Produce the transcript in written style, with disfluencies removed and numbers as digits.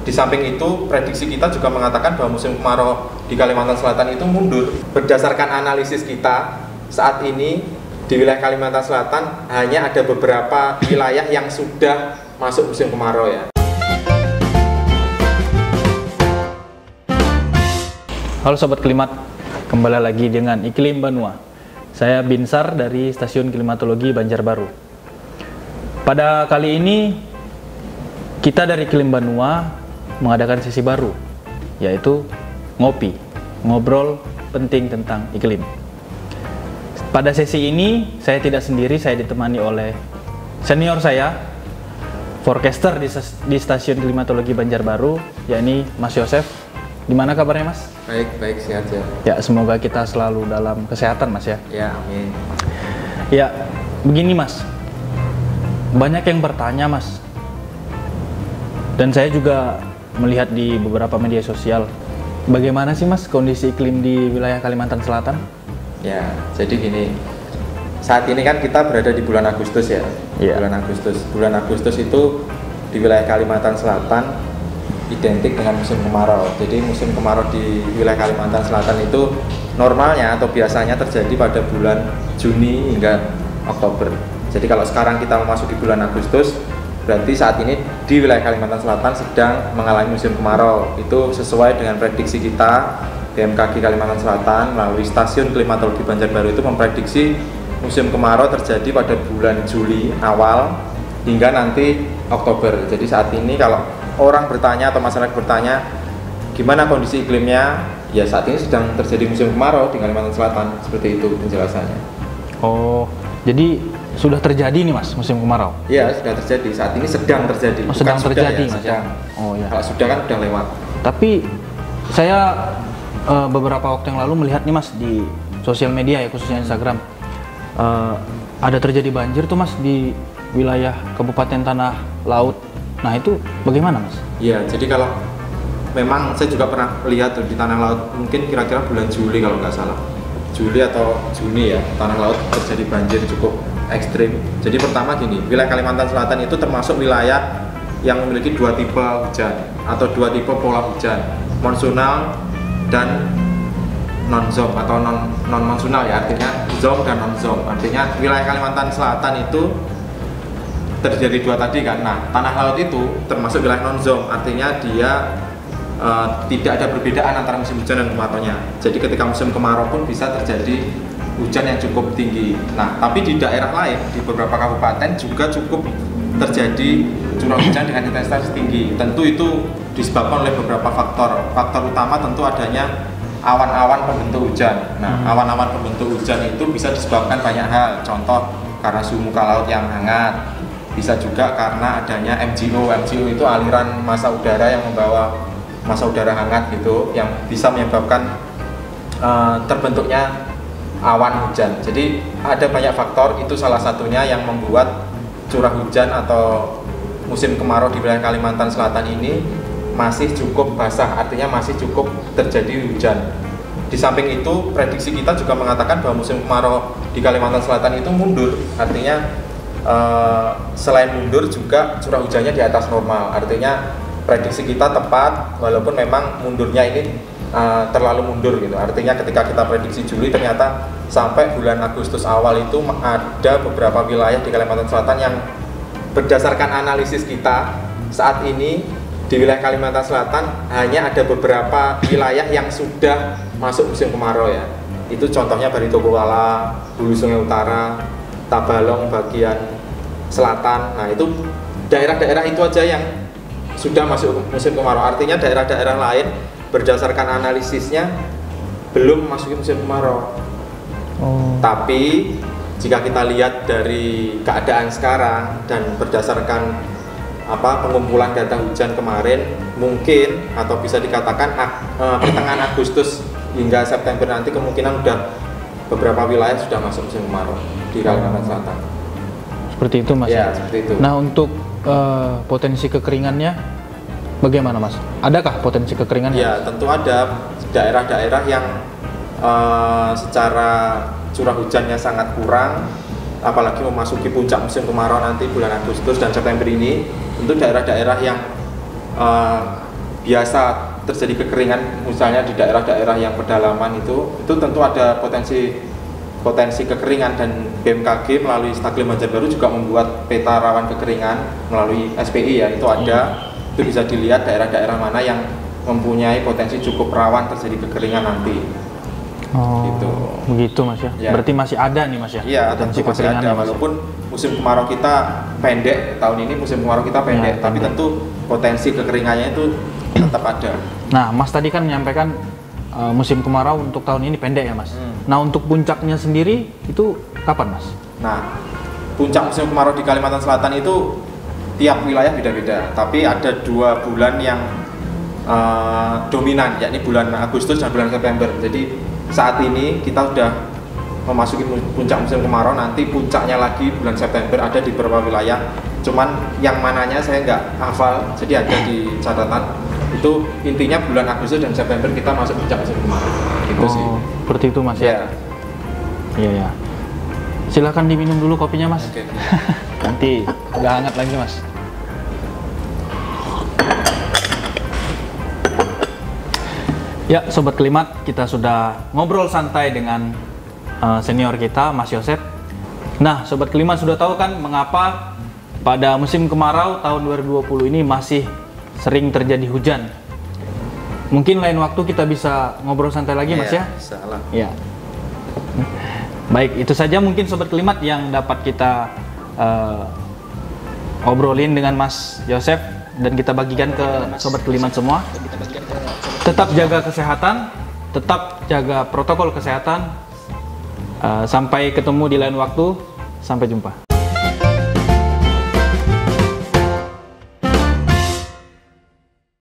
Di samping itu, prediksi kita juga mengatakan bahwa musim kemarau di Kalimantan Selatan itu mundur. Berdasarkan analisis kita, saat ini di wilayah Kalimantan Selatan hanya ada beberapa wilayah yang sudah masuk musim kemarau ya. Halo Sobat Klimat, kembali lagi dengan Iklim Banua. Saya Binsar dari Stasiun Klimatologi Banjarbaru. Pada kali ini, kita dari Iklim Banua mengadakan sesi baru, yaitu ngopi, ngobrol penting tentang iklim. Pada sesi ini, saya tidak sendiri, saya ditemani oleh senior saya, forecaster di Stasiun Klimatologi Banjarbaru, yakni Mas Yosef. Gimana kabarnya Mas? Baik, sehat ya. Ya, semoga kita selalu dalam kesehatan Mas ya. Ya, amin. Ya, begini Mas, banyak yang bertanya Mas, dan saya juga melihat di beberapa media sosial, bagaimana sih Mas kondisi iklim di wilayah Kalimantan Selatan? Ya, jadi gini, saat ini kan kita berada di bulan Agustus ya. Iya. Bulan Agustus itu di wilayah Kalimantan Selatan identik dengan musim kemarau. Jadi musim kemarau di wilayah Kalimantan Selatan itu normalnya atau biasanya terjadi pada bulan Juni hingga Oktober. Jadi kalau sekarang kita memasuki bulan Agustus, berarti saat ini di wilayah Kalimantan Selatan sedang mengalami musim kemarau. Itu sesuai dengan prediksi kita, BMKG Kalimantan Selatan melalui Stasiun Klimatologi Banjarbaru itu memprediksi musim kemarau terjadi pada bulan Juli awal hingga nanti Oktober. Jadi saat ini kalau orang bertanya atau masyarakat bertanya gimana kondisi iklimnya, ya saat ini sedang terjadi musim kemarau di Kalimantan Selatan, seperti itu penjelasannya. Oh, jadi sudah terjadi nih Mas musim kemarau? Iya, sudah terjadi. Saat ini sedang terjadi. Oh, sedang terjadi ya, Mas sedang. ya? Oh ya. Kalau sudah kan sudah lewat. Tapi saya beberapa waktu yang lalu melihat nih Mas di sosial media ya, khususnya Instagram, ada terjadi banjir tuh Mas di wilayah Kabupaten Tanah Laut. Nah itu bagaimana Mas? Iya, jadi kalau memang saya juga pernah lihat tuh di Tanah Laut, mungkin kira-kira bulan Juli kalau nggak salah, Juli atau Juni ya, Tanah Laut terjadi banjir cukup ekstrim. Jadi pertama gini, wilayah Kalimantan Selatan itu termasuk wilayah yang memiliki dua tipe hujan atau dua tipe pola hujan, monsunal dan non-zom atau non-monsunal ya, artinya zom dan non-zom. Artinya wilayah Kalimantan Selatan itu terjadi dua tadi kan. Nah, Tanah Laut itu termasuk wilayah non-zom, artinya dia tidak ada perbedaan antara musim hujan dan kemaraunya. Jadi ketika musim kemarau pun bisa terjadi hujan yang cukup tinggi. Nah, tapi di daerah lain, di beberapa kabupaten juga cukup terjadi curah hujan dengan intensitas tinggi. Tentu itu disebabkan oleh beberapa faktor. Faktor utama tentu adanya awan-awan pembentuk hujan. Nah, awan-awan pembentuk hujan itu bisa disebabkan banyak hal. Contoh karena suhu muka laut yang hangat. Bisa juga karena adanya MGO. MGO itu aliran massa udara yang membawa massa udara hangat gitu, yang bisa menyebabkan terbentuknya awan hujan. Jadi ada banyak faktor, itu salah satunya yang membuat curah hujan atau musim kemarau di wilayah Kalimantan Selatan ini masih cukup basah, artinya masih cukup terjadi hujan. Di samping itu, prediksi kita juga mengatakan bahwa musim kemarau di Kalimantan Selatan itu mundur, artinya selain mundur juga curah hujannya di atas normal. Artinya prediksi kita tepat, walaupun memang mundurnya ini terlalu mundur gitu. Artinya ketika kita prediksi Juli, ternyata sampai bulan Agustus awal itu ada beberapa wilayah di Kalimantan Selatan yang berdasarkan analisis kita saat ini di wilayah Kalimantan Selatan hanya ada beberapa wilayah yang sudah masuk musim kemarau ya. Itu contohnya Barito Kuala, Hulu Sungai Utara, Tabalong bagian selatan. Nah itu daerah-daerah itu aja yang sudah masuk musim kemarau. Artinya daerah-daerah lain berdasarkan analisisnya belum masuk musim kemarau. Tapi jika kita lihat dari keadaan sekarang dan berdasarkan pengumpulan data hujan kemarin, mungkin atau bisa dikatakan pertengahan Agustus hingga September nanti kemungkinan udah beberapa wilayah sudah masuk musim kemarau di Kalimantan Selatan. Seperti itu Mas? Ya, seperti itu. Nah untuk potensi kekeringannya bagaimana Mas? Adakah potensi kekeringannya? Ya tentu ada daerah-daerah yang secara curah hujannya sangat kurang, apalagi memasuki puncak musim kemarau nanti bulan Agustus dan September ini. Tentu daerah-daerah yang biasa terjadi kekeringan, misalnya di daerah-daerah yang pedalaman itu tentu ada potensi kekeringan, dan BMKG melalui Staklim Banjarbaru juga membuat peta rawan kekeringan melalui SPI ya, itu ada. Itu bisa dilihat daerah-daerah mana yang mempunyai potensi cukup rawan terjadi kekeringan nanti. Oh, gitu. Begitu Mas ya. Ya. Berarti masih ada nih Mas ya. Iya, potensi tentu masih kekeringan ada, ya, Mas, ya? walaupun musim kemarau kita pendek, tahun ini musim kemarau kita pendek, Ya, tapi pendek. tentu potensi kekeringannya itu tetap ada. Nah, Mas tadi kan menyampaikan musim kemarau untuk tahun ini pendek ya Mas. Nah, untuk puncaknya sendiri itu kapan Mas? Nah, puncak musim kemarau di Kalimantan Selatan itu tiap wilayah beda-beda, tapi ada 2 bulan yang dominan, yakni bulan Agustus dan bulan September. Jadi saat ini kita sudah memasuki puncak musim kemarau, nanti puncaknya lagi bulan September, ada di beberapa wilayah. Cuman yang mananya saya nggak hafal, jadi ada di catatan. Itu intinya bulan Agustus dan September kita masuk puncak musim kemarau. Gitu sih. Seperti itu Mas ya. Ya. Iya ya. Silakan diminum dulu kopinya Mas. Oke. Nanti udah hangat lagi Mas. Ya, Sobat Klimat, kita sudah ngobrol santai dengan senior kita, Mas Yosep. Nah, Sobat Klimat sudah tahu kan mengapa pada musim kemarau tahun 2020 ini masih sering terjadi hujan. Mungkin lain waktu kita bisa ngobrol santai lagi Mas ya. Salah. Ya. Baik, itu saja mungkin Sobat Klimat yang dapat kita obrolin dengan Mas Yosep dan kita bagikan ke Sobat Klimat semua. Tetap jaga kesehatan, tetap jaga protokol kesehatan. Sampai ketemu di lain waktu. Sampai jumpa.